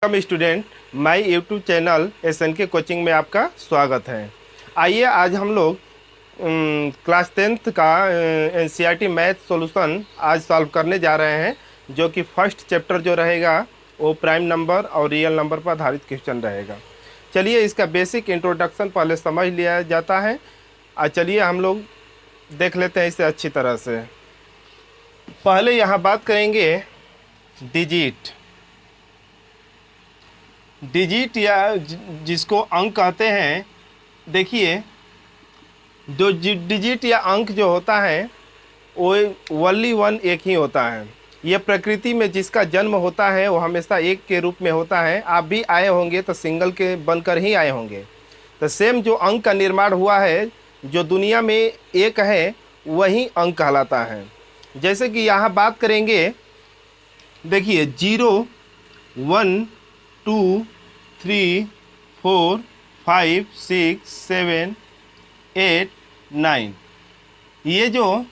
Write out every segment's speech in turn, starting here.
Welcome student, my YouTube channel SNK coaching में आपका स्वागत है। आइए आज हम लोग क्लास 10th का NCERT मैथ सॉल्यूशन आज सॉल्व करने जा रहे हैं, जो कि फर्स्ट चैप्टर जो रहेगा वो प्राइम नंबर और रियल नंबर पर आधारित क्वेश्चन रहेगा। चलिए इसका बेसिक इंट्रोडक्शन पहले समझ लिया जाता है और चलिए हम लोग देख लेते हैं इसे अच्छी तरह से। पहले यहाँ बात करेंगे डिजिट या जिसको अंक कहते हैं। देखिए जो डिजिट या अंक जो होता है वो ओनली वन एक ही होता है। ये प्रकृति में जिसका जन्म होता है वो हमेशा एक के रूप में होता है। आप भी आए होंगे तो सिंगल के बनकर ही आए होंगे। तो सेम जो अंक का निर्माण हुआ है, जो दुनिया में एक है, वही अंक कहलाता है। जैसे कि यहाँ बात करेंगे, देखिए 0 1 2 3 4 5 6 7 8 9, ये जो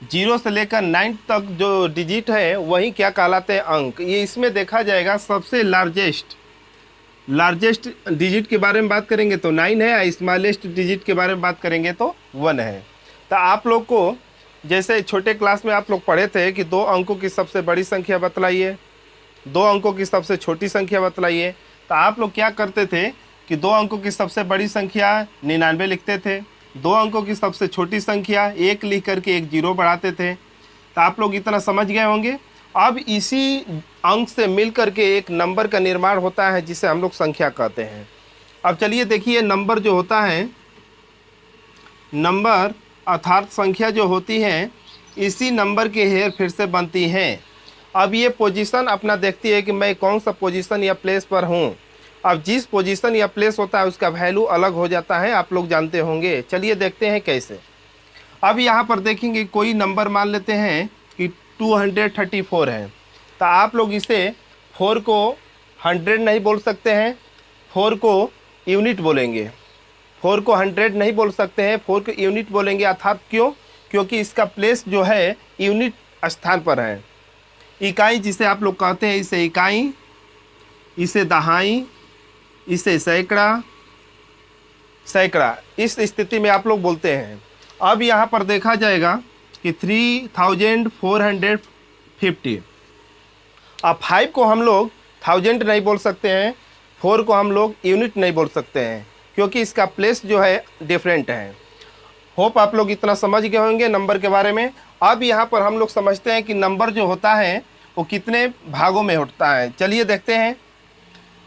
0 से लेकर 9 तक जो डिजिट है वही क्या कहलाते हैं, अंक। ये इसमें देखा जाएगा सबसे लार्जेस्ट डिजिट के बारे में बात करेंगे तो 9 है, और स्मॉलेस्ट डिजिट के बारे में बात करेंगे तो 1 है। तो आप लोग को जैसे छोटे क्लास में आप लोग पढ़े थे कि 2 अंकों की सबसे बड़ी संख्या बतलाइए, 2 अंकों की सबसे छोटी संख्या बतलाइए। तो आप लोग क्या करते थे कि 2 अंकों की सबसे बड़ी संख्या 99 लिखते थे, 2 अंकों की सबसे छोटी संख्या 1 लिख करके एक 0 बढ़ाते थे। तो आप लोग इतना समझ गए होंगे। अब इसी अंक से मिल करके एक नंबर का निर्माण होता है जिसे हम लोग संख्या कहते हैं। अब चलिए देखिए, नंबर जो होता है, नंबर अर्थात संख्या जो होती है, इसी नंबर के हेर फेर से बनती हैं। अब ये पोजीशन अपना देखती है कि मैं कौन सा पोजीशन या प्लेस पर हूँ। अब जिस पोजीशन या प्लेस होता है उसका वैल्यू अलग हो जाता है, आप लोग जानते होंगे। चलिए देखते हैं कैसे। अब यहाँ पर देखेंगे कोई नंबर मान लेते हैं कि 234 है। तो आप लोग इसे 4 को 100 नहीं बोल सकते हैं, 4 को यूनिट बोलेंगे। 4 को 100 नहीं बोल सकते हैं, 4 को यूनिट बोलेंगे। अर्थात क्यों? क्योंकि इसका प्लेस जो है यूनिट स्थान पर है। इकाई जिसे आप लोग कहते हैं, इसे इकाई, इसे दहाई, इसे सैकड़ा, इस स्थिति में आप लोग बोलते हैं। अब यहाँ पर देखा जाएगा कि 3450। अब 5 को हम लोग 1000 नहीं बोल सकते हैं, 4 को हम लोग यूनिट नहीं बोल सकते हैं, क्योंकि इसका प्लेस जो है डिफरेंट है। होप आप लोग इतना समझ गए होंगे नंबर के बारे में। अब यहाँ पर हम लोग समझते हैं कि नंबर जो होता है वो कितने भागों में होता है। चलिए देखते हैं।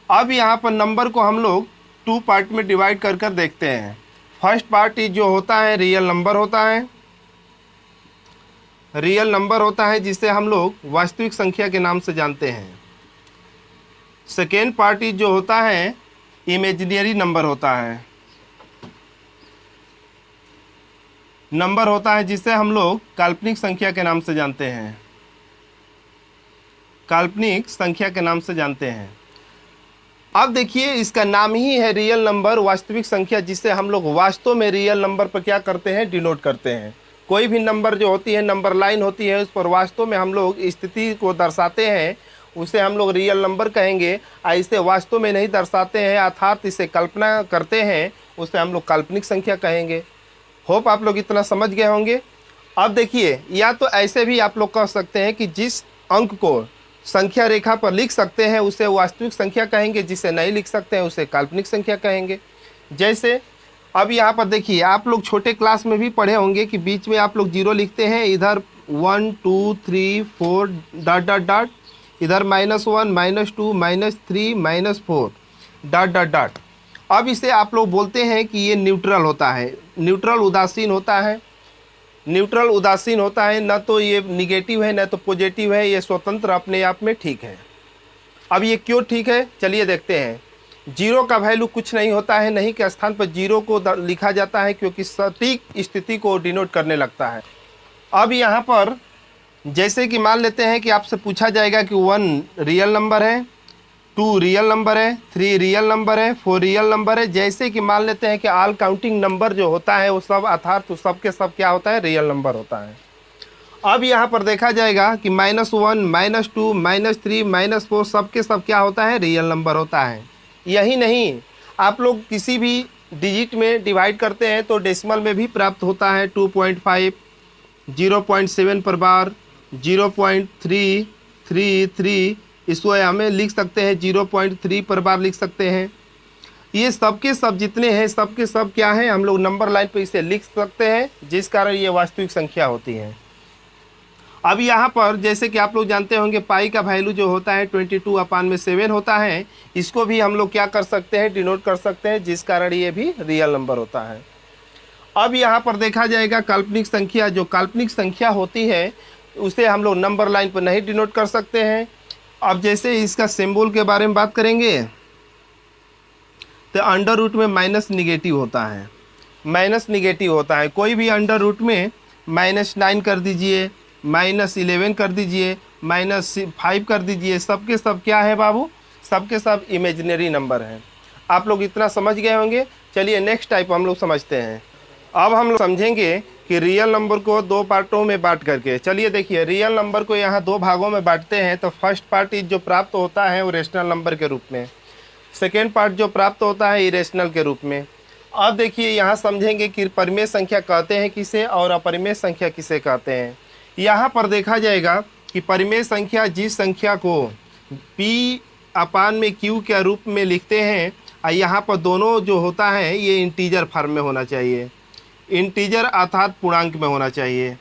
अब यहाँ पर नंबर को हम लोग 2 पार्ट में डिवाइड कर कर देखते हैं। फर्स्ट पार्ट जो होता है रियल नंबर होता है, रियल नंबर होता है जिसे हम लोग वास्तविक संख्या के नाम से जानते हैं। सेकेंड पार्ट जो होता है इमेजिनरी नंबर होता है, नंबर होता है जिसे हम लोग काल्पनिक संख्या के नाम से जानते हैं, काल्पनिक संख्या के नाम से जानते हैं। अब देखिए इसका नाम ही है रियल नंबर, वास्तविक संख्या, जिसे हम लोग वास्तव में रियल नंबर पर क्या करते हैं, डिनोट करते हैं। कोई भी नंबर जो होती है, नंबर लाइन होती है, उस पर वास्तव में हम लोग स्थिति को दर्शाते हैं, उसे हम लोग रियल नंबर कहेंगे। और इसे वास्तव में नहीं दर्शाते हैं, अर्थात इसे कल्पना करते हैं, उसे हम लोग काल्पनिक संख्या कहेंगे। होप आप लोग इतना समझ गए होंगे। अब देखिए, या तो ऐसे भी आप लोग कह सकते हैं कि जिस अंक को संख्या रेखा पर लिख सकते हैं उसे वास्तविक संख्या कहेंगे, जिसे नहीं लिख सकते हैं उसे काल्पनिक संख्या कहेंगे। जैसे अब यहाँ पर देखिए, आप लोग छोटे क्लास में भी पढ़े होंगे कि बीच में आप लोग 0 लिखते हैं, इधर 1 2 3 4 डॉट डॉट डॉट, इधर -1 -2 -3 -4 डॉट डॉट डॉट। अब इसे आप लोग बोलते हैं कि ये न्यूट्रल होता है, न्यूट्रल उदासीन होता है। न्यूट्रल उदासीन होता है, न तो ये निगेटिव है न तो पॉजिटिव है, ये स्वतंत्र अपने आप में ठीक है। अब ये क्यों ठीक है, चलिए देखते हैं। 0 का वैल्यू कुछ नहीं होता है, नहीं के स्थान पर 0 को लिखा जाता है, क्योंकि सटीक स्थिति को डिनोट करने लगता है। अब यहाँ पर जैसे कि मान लेते हैं कि आपसे पूछा जाएगा कि 1 रियल नंबर है, 2 रियल नंबर है, 3 रियल नंबर है, 4 रियल नंबर है। जैसे कि मान लेते हैं कि ऑल काउंटिंग नंबर जो होता है वो सब, अर्थात तो सब के सब क्या होता है, रियल नंबर होता है। अब यहाँ पर देखा जाएगा कि -1, -2, -3, -4 सब के सब क्या होता है, रियल नंबर होता है। यही नहीं, आप लोग किसी भी डिजिट में डिवाइड करते हैं तो डेसिमल में भी प्राप्त होता है। 2.5, 0.7 पर बार, 0.333, इसको हमें लिख सकते हैं 0.3 पर बार लिख सकते हैं। ये सब के सब जितने हैं सब के सब क्या हैं, हम लोग नंबर लाइन पर इसे लिख सकते हैं, जिस कारण ये वास्तविक संख्या होती है। अब यहाँ पर जैसे कि आप लोग जानते होंगे पाई का वैल्यू जो होता है 22/7 होता है, इसको भी हम लोग क्या कर सकते हैं, डिनोट कर सकते हैं, जिस कारण ये भी रियल नंबर होता है। अब यहाँ पर देखा जाएगा काल्पनिक संख्या, जो काल्पनिक संख्या होती है उसे हम लोग नंबर लाइन पर नहीं डिनोट कर सकते हैं। अब जैसे इसका सिंबल के बारे में बात करेंगे तो अंडर रूट में माइनस निगेटिव होता है, माइनस निगेटिव होता है। कोई भी अंडर रूट में -9 कर दीजिए, -11 कर दीजिए, -5 कर दीजिए, सबके सब क्या है बाबू, सबके सब इमेजिनरी नंबर हैं। आप लोग इतना समझ गए होंगे। चलिए नेक्स्ट टाइप हम लोग समझते हैं। अब हम लोग समझेंगे कि रियल नंबर को दो पार्टों में बांट करके। चलिए देखिए, रियल नंबर को यहाँ दो भागों में बांटते हैं। तो फर्स्ट पार्ट जो प्राप्त होता है वो रेशनल नंबर के रूप में, सेकेंड पार्ट जो प्राप्त होता है इरेशनल के रूप में। अब देखिए यहाँ समझेंगे कि परिमेय संख्या कहते हैं किसे और अपरिमेय संख्या किसे कहते हैं। यहाँ पर देखा जाएगा कि परिमेय संख्या जिस संख्या को P/Q के रूप में लिखते हैं, और यहाँ पर दोनों जो होता है ये इंटीजर फॉर्म में होना चाहिए, इंटीजर अर्थात पूर्णांक में होना चाहिए।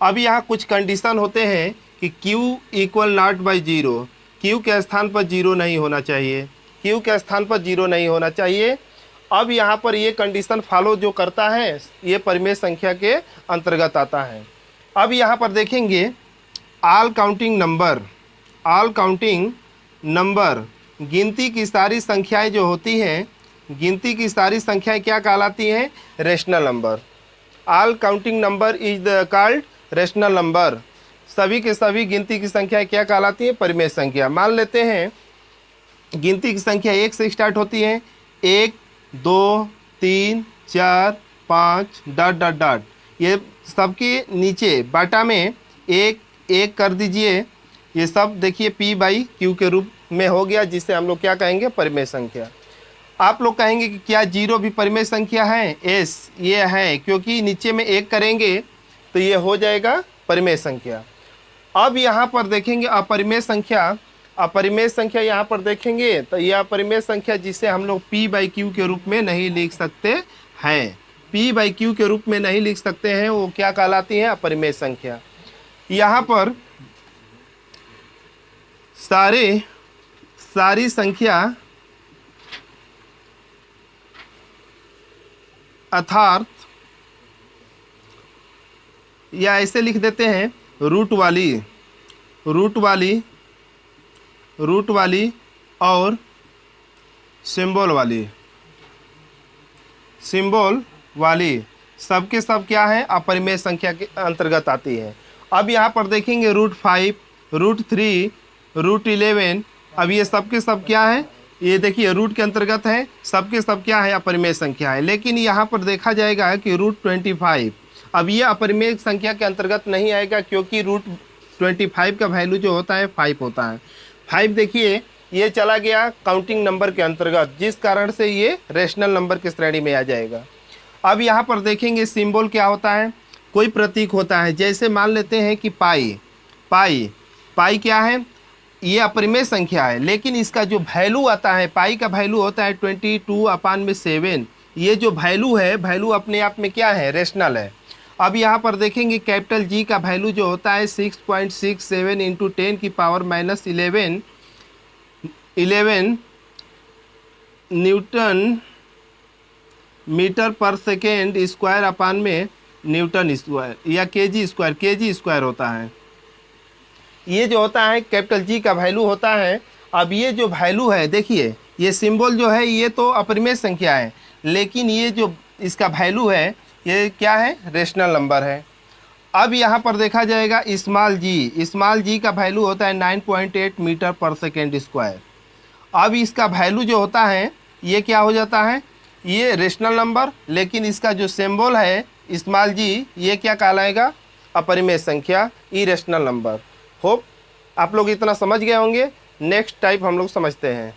अब यहाँ कुछ कंडीशन होते हैं कि Q = 0/0, Q के स्थान पर 0 नहीं होना चाहिए, Q के स्थान पर 0 नहीं होना चाहिए। अब यहाँ पर ये कंडीशन फॉलो जो करता है ये परिमेय संख्या के अंतर्गत आता है। अब यहाँ पर देखेंगे ऑल काउंटिंग नंबर, गिनती की सारी संख्याएं जो होती हैं, गिनती की सारी संख्याएं क्या कहलाती हैं, rational number. All counting number is the called rational number. सभी के सभी गिनती की संख्याएं क्या कहलाती हैं, परिमेय संख्या। मान लेते हैं गिनती की संख्या 1 से स्टार्ट होती है, 1, 2, 3, 4, 5 ... ये सबके नीचे बाटा में 1 कर दीजिए। ये सब देखिए P/Q के रूप में हो गया, जिसे हम लोग क्या कहेंगे, परिमेय संख्या। आप लोग कहेंगे कि क्या 0 भी परिमेय संख्या है? यस, ये है, क्योंकि नीचे में 1 करेंगे तो ये हो जाएगा परिमेय संख्या। अब यहाँ पर देखेंगे अपरिमेय संख्या। अपरिमेय संख्या यहाँ पर देखेंगे तो यह अपरिमेय संख्या जिसे हम लोग P/Q के रूप में नहीं लिख सकते हैं, P/Q के रूप में नहीं लिख सकते हैं, वो क्या कहलाती है, अपरिमेय संख्या। यहाँ पर सारी संख्या अर्थात या ऐसे लिख देते हैं रूट वाली और सिंबल वाली सबके सब क्या है, अपरिमेय संख्या के अंतर्गत आती है। अब यहाँ पर देखेंगे √5, √3, √11। अब ये सबके सब क्या है, ये देखिए रूट के अंतर्गत है, सबके सब क्या है, अपरिमेय संख्या है। लेकिन यहाँ पर देखा जाएगा कि √25, अब ये अपरिमेय संख्या के अंतर्गत नहीं आएगा, क्योंकि √25 का वैल्यू जो होता है 5 होता है। 5 देखिए ये चला गया काउंटिंग नंबर के अंतर्गत, जिस कारण से ये रेशनल नंबर की श्रेणी में आ जाएगा। अब यहाँ पर देखेंगे सिंबल क्या होता है, कोई प्रतीक होता है। जैसे मान लेते हैं कि पाई क्या है, ये अपरिमेय संख्या है, लेकिन इसका जो वैल्यू आता है, पाई का वैल्यू होता है 22/7। ये जो वैल्यू है, वैल्यू अपने आप में क्या है, रेशनल है। अब यहाँ पर देखेंगे कैपिटल G का वैल्यू जो होता है 6.67 × 10⁻11 न्यूटन मीटर पर सेकेंड स्क्वायर अपान में न्यूटन स्क्वायर या केजी स्क्वायर होता है। ये जो होता है कैपिटल G का वैल्यू होता है। अब ये जो वैल्यू है देखिए, ये सिंबल जो है ये तो अपरिमेय संख्या है, लेकिन ये जो इसका वैल्यू है ये क्या है, रेशनल नंबर है। अब यहाँ पर देखा जाएगा स्मॉल जी का वैल्यू होता है 9.8 मीटर पर सेकेंड स्क्वायर। अब इसका वैल्यू जो होता है ये क्या हो जाता है, ये रेशनल नंबर, लेकिन इसका जो सिंबल है स्मॉल जी ये क्या कहलाएगा, अपरिमेय संख्या, इरेशनल नंबर। होप आप लोग इतना समझ गए होंगे। नेक्स्ट टाइप हम लोग समझते हैं।